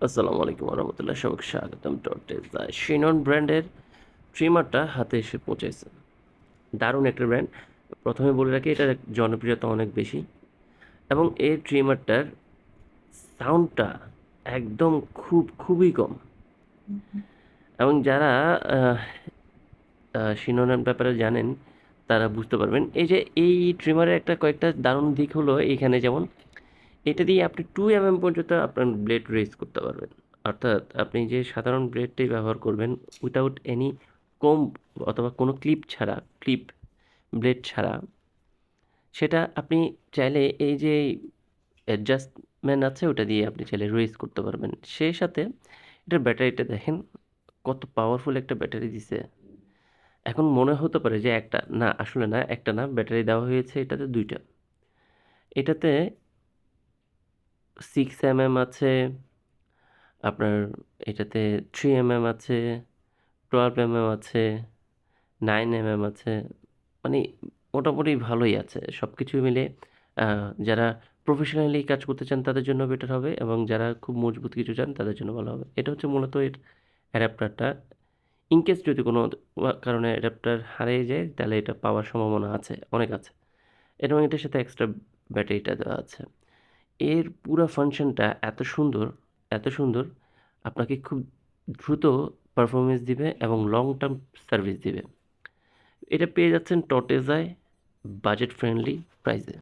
আসসালামু আলাইকুম রহমতুল্লাহ, সবাইকে স্বাগতম। টর্টেজা শিনন ব্র্যান্ডের ট্রিমারটা হাতে এসে পৌঁছেছে। দারুণ একটা ব্র্যান্ড। প্রথমে বলে রাখি, এটার জনপ্রিয়তা অনেক বেশি এবং এই ট্রিমারটার সাউন্ডটা একদম খুবই কম। এবং যারা শিননের ব্যাপারে জানেন তারা বুঝতে পারবেন। এই ট্রিমারের কয়েকটা দারুণ দিক হলো এইখানে, যেমন এটা দিয়ে আপনি 2 mm পর্যন্ত আপনার ব্লেড রেজ করতে পারবেন। অর্থাৎ আপনি যে সাধারণ ব্লেডটি ব্যবহার করবেন উইথাউট এনি কোম্ব অথবা কোনো ক্লিপ ব্লেড ছাড়া, সেটা আপনি চাইলে এই যে অ্যাডজাস্টমেন্ট আছে ওটা দিয়ে আপনি চাইলে রেজ করতে পারবেন। সেই সাথে এটার ব্যাটারিটা দেখেন, কত পাওয়ারফুল একটা ব্যাটারি দিছে। এখন মনে হতে পারে যে একটা, না আসলে না, একটা না, ব্যাটারি দেওয়া হয়েছে এটাতে দুইটা। এটাতে 6 mm আছে, আপনার এটাতে 3 mm আছে, 12 mm আছে, 9 mm আছে। মানে মোটামুটি ভালোই আছে। সব কিছু মিলে যারা প্রফেশনালি কাজ করতে চান তাদের জন্য বেটার হবে, এবং যারা খুব মজবুত কিছু চান তাদের জন্য ভালো হবে। এটা হচ্ছে মূলত এর অ্যাডাপ্টারটা। ইনকেস যদি কোনো কারণে অ্যাডাপ্টার হারিয়ে যায় তাহলে এটা পাওয়ার সম্ভাবনা আছে, অনেক আছে। এবং এটার সাথে এক্সট্রা ব্যাটারিটা দেওয়া আছে। এর পুরা ফাংশনটা এত সুন্দর, আপনাকে খুব দ্রুত পারফরমেন্স দিবে এবং লং টার্ম সার্ভিস দিবে। এটা পেয়ে যাচ্ছেন টর্টেজায় বাজেট ফ্রেন্ডলি প্রাইসে।